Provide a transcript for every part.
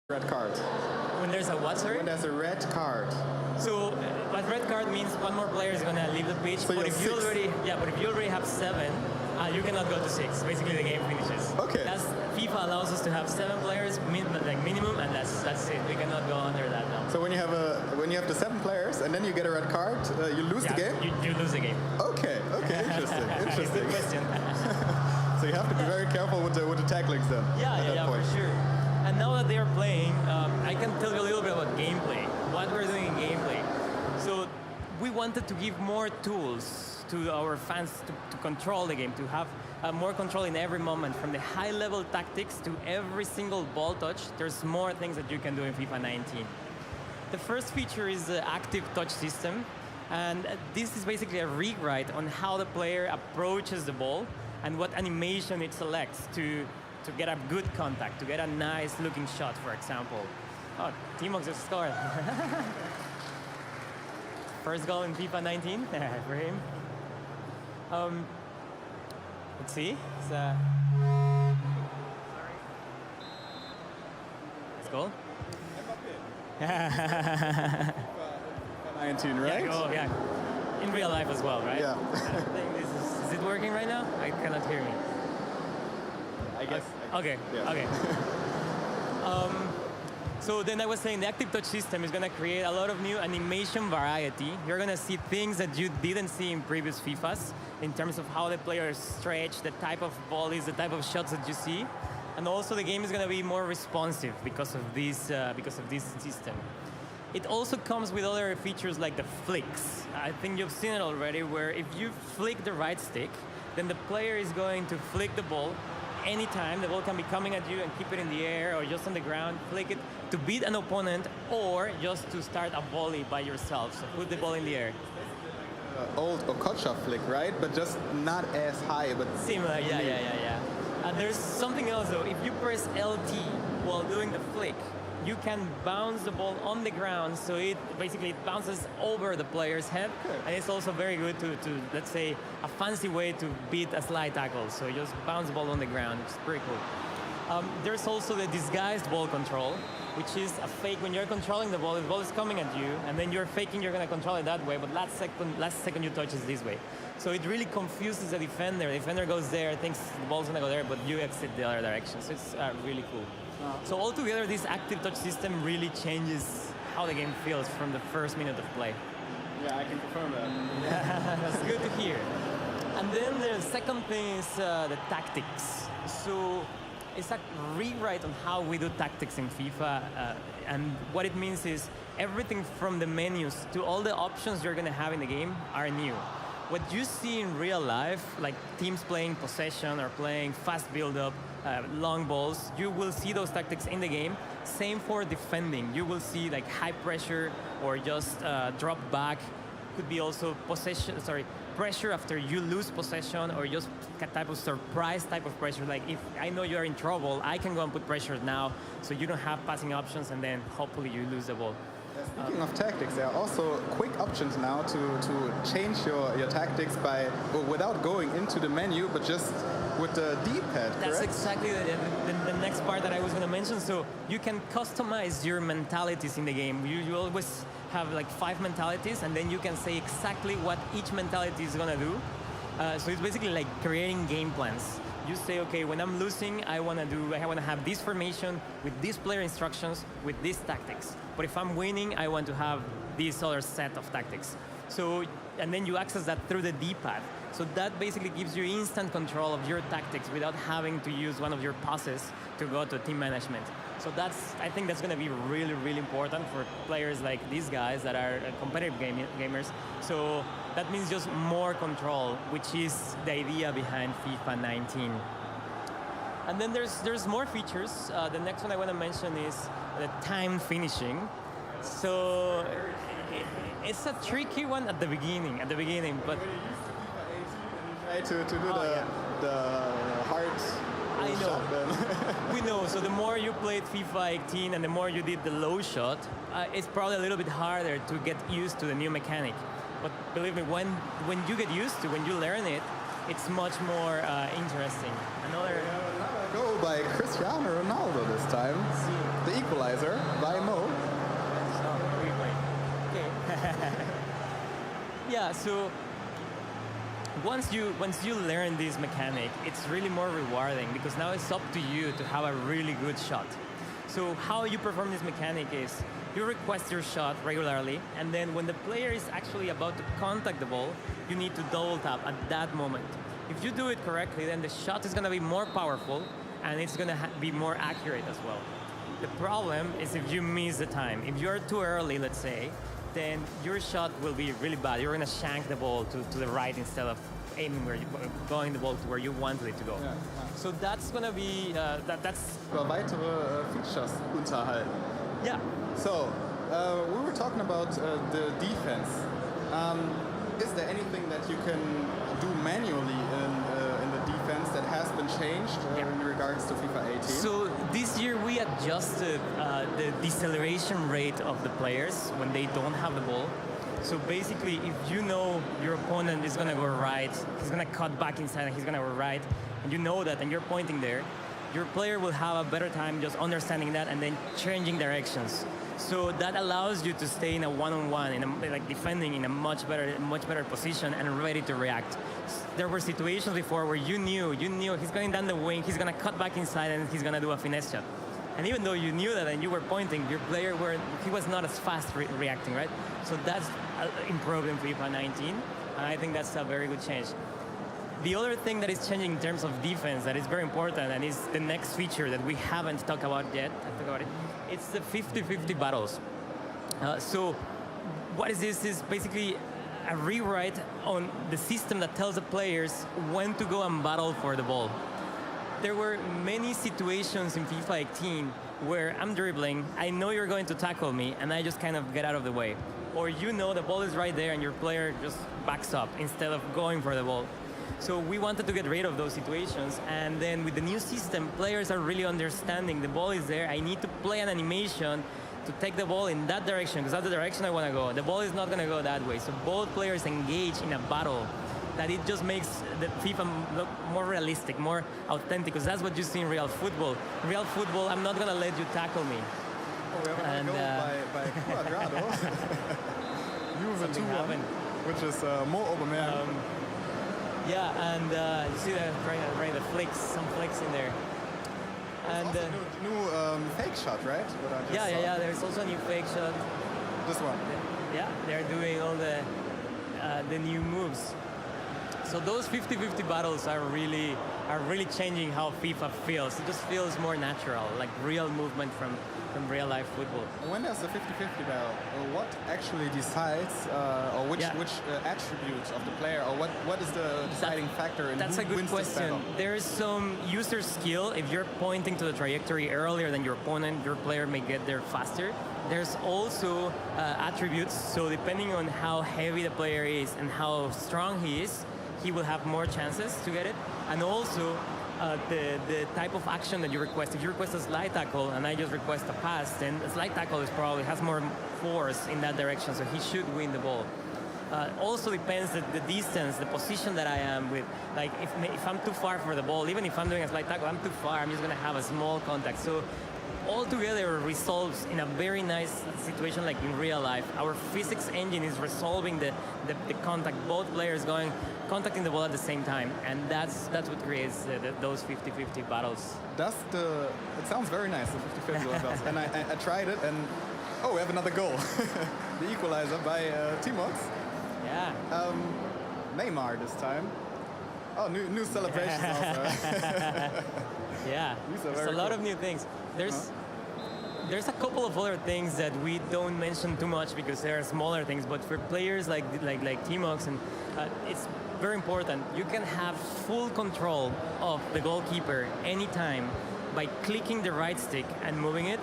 Red card. When there's a what, sorry? When there's a red card. So what red card means one more player is gonna leave the pitch. So but if you already have 7, you cannot go to 6. Basically, the game finishes. Okay. FIFA allows us to have 7 players, minimum, and that's it. We cannot go under that now. So when you have the 7 players and then you get a red card, you lose the game. You lose the game. Okay. Interesting. Good question. So you have to be very careful with the tacklings then. Yeah, for sure. And now that they are playing, I can tell you a little bit about gameplay, what we're doing in gameplay. So we wanted to give more tools to our fans to control the game, to have more control in every moment, from the high-level tactics to every single ball touch. There's more things that you can do in FIFA 19. The first feature is the active touch system, and this is basically a rewrite on how the player approaches the ball and what animation it selects to get a good contact, to get a nice looking shot, for example. Oh, Timo just scored. First goal in FIFA 19 for him. Let's see. Let's go. 19, right? Yeah. In real life as well, right? Yeah. I think is it working right now? I cannot hear me. I guess. Okay. Yeah. Okay. So then I was saying the active touch system is going to create a lot of new animation variety. You're going to see things that you didn't see in previous FIFAs in terms of how the players stretch, the type of volleys, the type of shots that you see. And also the game is going to be more responsive because of this system. It also comes with other features like the flicks. I think you've seen it already, where if you flick the right stick, then the player is going to flick the ball anytime. The ball can be coming at you and keep it in the air or just on the ground, flick it to beat an opponent or just to start a volley by yourself. So put the ball in the air. Old Okocha flick, right? But just not as high, but similar. Yeah. There's something else though. If you press LT while doing the flick, you can bounce the ball on the ground, so it bounces over the player's head. Okay. And it's also very good to, let's say, a fancy way to beat a slide tackle. So just bounce the ball on the ground, which is pretty cool. There's also the disguised ball control, which is a fake. When you're controlling the ball is coming at you, and then you're faking you're going to control it that way, but last second you touch it this way. So it really confuses the defender. The defender goes there, thinks the ball's going to go there, but you exit the other direction. So it's really cool. So altogether, this active touch system really changes how the game feels from the first minute of play. Yeah, I can confirm that. That's good to hear. And then the second thing is the tactics. So it's a rewrite on how we do tactics in FIFA. And what it means is everything from the menus to all the options you're going to have in the game are new. What you see in real life, like teams playing possession or playing fast build-up, long balls, you will see those tactics in the game. Same for defending. You will see like high pressure or just drop back. Could be also pressure after you lose possession, or just a type of surprise type of pressure. Like if I know you're in trouble, I can go and put pressure now, so you don't have passing options, and then hopefully you lose the ball. Speaking of tactics, there are also quick options now to change your tactics without going into the menu, but just with the D-pad, correct? That's exactly the next part that I was going to mention. So you can customize your mentalities in the game. You always have like 5 mentalities, and then you can say exactly what each mentality is going to do. So it's basically like creating game plans. You say, okay, when I'm losing, I want to have this formation with these player instructions with these tactics. But if I'm winning, I want to have this other set of tactics. So, and then you access that through the D-pad. So that basically gives you instant control of your tactics without having to use one of your passes to go to team management. So I think that's going to be really, really important for players like these guys that are competitive gamers. So that means just more control, which is the idea behind FIFA 19. And then there's more features. The next one I want to mention is the time finishing. So it's a tricky one at the beginning, but try to do the hard I know. shot then. We know. So the more you played FIFA 18 and the more you did the low shot, it's probably a little bit harder to get used to the new mechanic. But believe me, when you get used to, when you learn it, it's much more interesting. Another goal by Cristiano Ronaldo this time. the equalizer by Mo. Okay. Yeah, so once you learn this mechanic, it's really more rewarding because now it's up to you to have a really good shot. So how you perform this mechanic is you request your shot regularly, and then when the player is actually about to contact the ball, you need to double tap at that moment. If you do it correctly, then the shot is going to be more powerful and it's going to be more accurate as well. The problem is if you miss the time. If you're too early, let's say, then your shot will be really bad. You're going to shank the ball to the right instead of aiming where going the ball to where you wanted it to go. Yeah. So that's going to be, that's... Weitere Features unterhalten. Yeah. So, we were talking about the defense. Is there anything that you can do manually in the defense that has been changed in regards to FIFA 18? So this year we adjusted the deceleration rate of the players when they don't have the ball. So basically, if you know your opponent is going to go right, he's going to cut back inside and he's going to go right, and you know that and you're pointing there, your player will have a better time just understanding that and then changing directions. So that allows you to stay in a one-on-one, like defending in a much better position and ready to react. There were situations before where you knew he's going down the wing, he's going to cut back inside and he's going to do a finesse shot. And even though you knew that and you were pointing, your player he was not as fast reacting, right? So that's improved in FIFA 19, and I think that's a very good change. The other thing that is changing in terms of defense that is very important and is the next feature that we haven't talked about yet, it's the 50-50 battles. So what is this? Is basically a rewrite on the system that tells the players when to go and battle for the ball. There were many situations in FIFA 18 where I'm dribbling, I know you're going to tackle me, and I just kind of get out of the way. Or you know the ball is right there and your player just backs up instead of going for the ball. So we wanted to get rid of those situations, and then with the new system, players are really understanding the ball is there, I need to play an animation to take the ball in that direction, because that's the direction I want to go. The ball is not going to go that way. So both players engage in a battle that it just makes the FIFA look more realistic, more authentic, because that's what you see in real football. In real football, I'm not going to let you tackle me. Oh, we have a goal by Cuadrado. Juventus 2-1, which is more Aubameyang. Yeah, and you see that right, the flicks, some flicks in there. And new fake shot, right? Yeah. There's also a new fake shot. This one. Yeah, they're doing all the new moves. So those 50-50 battles are really changing how FIFA feels. It just feels more natural, like real movement from real life football. When there's a 50-50 battle, what actually decides, or which attributes of the player, or what is the deciding factor in That's who a good wins question. this battle? There is some user skill. If you're pointing to the trajectory earlier than your opponent, your player may get there faster. There's also attributes, so depending on how heavy the player is and how strong he is, he will have more chances to get it. And also, the type of action that you request. If you request a slide tackle and I just request a pass, then a slide tackle has more force in that direction, so he should win the ball. Also depends the distance, the position that I am with. Like if I'm too far for the ball, even if I'm doing a slide tackle, I'm too far, I'm just going to have a small contact. So altogether results in a very nice situation like in real life. Our physics engine is resolving the contact, both players contacting the ball at the same time, and that's what creates those 50-50 battles. It sounds very nice, the 50-50 battles. And I tried it, and we have another goal. The equalizer by Timox. Yeah. Neymar this time. Oh, new celebrations also. Yeah, there's a lot of new things. There's a couple of other things that we don't mention too much because they are smaller things, but for players like Timox, and it's very important. You can have full control of the goalkeeper anytime by clicking the right stick and moving it.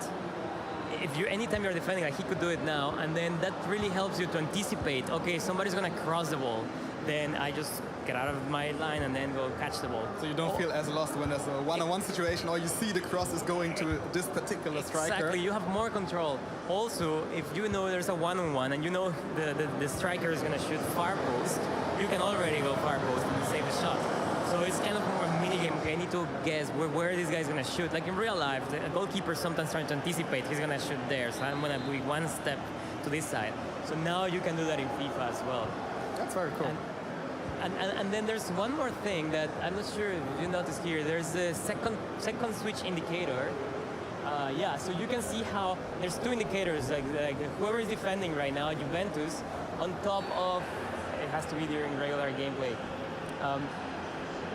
Anytime you're defending, like he could do it now, and then that really helps you to anticipate, okay, somebody's gonna cross the ball, then I just get out of my line and then go catch the ball. So you don't feel as lost when there's a one-on-one situation, or you see the cross is going to this particular striker. Exactly, you have more control. Also, if you know there's a one-on-one and you know the striker is gonna shoot far post, you can already go far post and save the shot. So it's kind of more a mini game I need to guess where this guy's gonna shoot. Like in real life, the goalkeeper sometimes trying to anticipate he's gonna shoot there, so I'm gonna be one step to this side. So now you can do that in FIFA as well. That's very cool. And then there's one more thing that I'm not sure if you noticed here. There's a second switch indicator. Yeah, so you can see how there's two indicators, like whoever is defending right now, Juventus, on top of, it has to be during regular gameplay.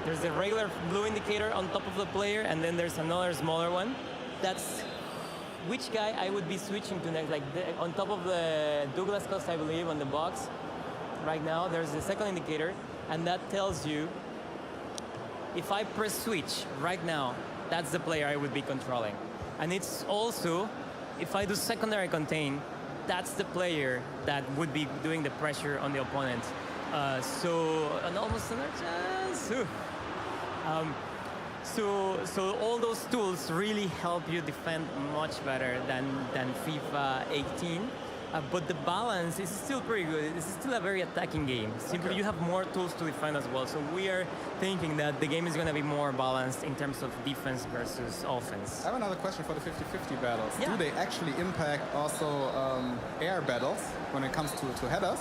There's a regular blue indicator on top of the player, and then there's another smaller one. That's which guy I would be switching to next, like on top of the Douglas Costa, I believe, on the box. Right now, there's the second indicator, and that tells you if I press switch right now, that's the player I would be controlling. And it's also, if I do secondary contain, that's the player that would be doing the pressure on the opponent. So, an almost another chance. So all those tools really help you defend much better than FIFA 18. But the balance is still pretty good. This is still a very attacking game. Simply, you have more tools to defend as well. So we are thinking that the game is going to be more balanced in terms of defense versus offense. I have another question for the 50-50 battles. Yeah. Do they actually impact also air battles when it comes to headers?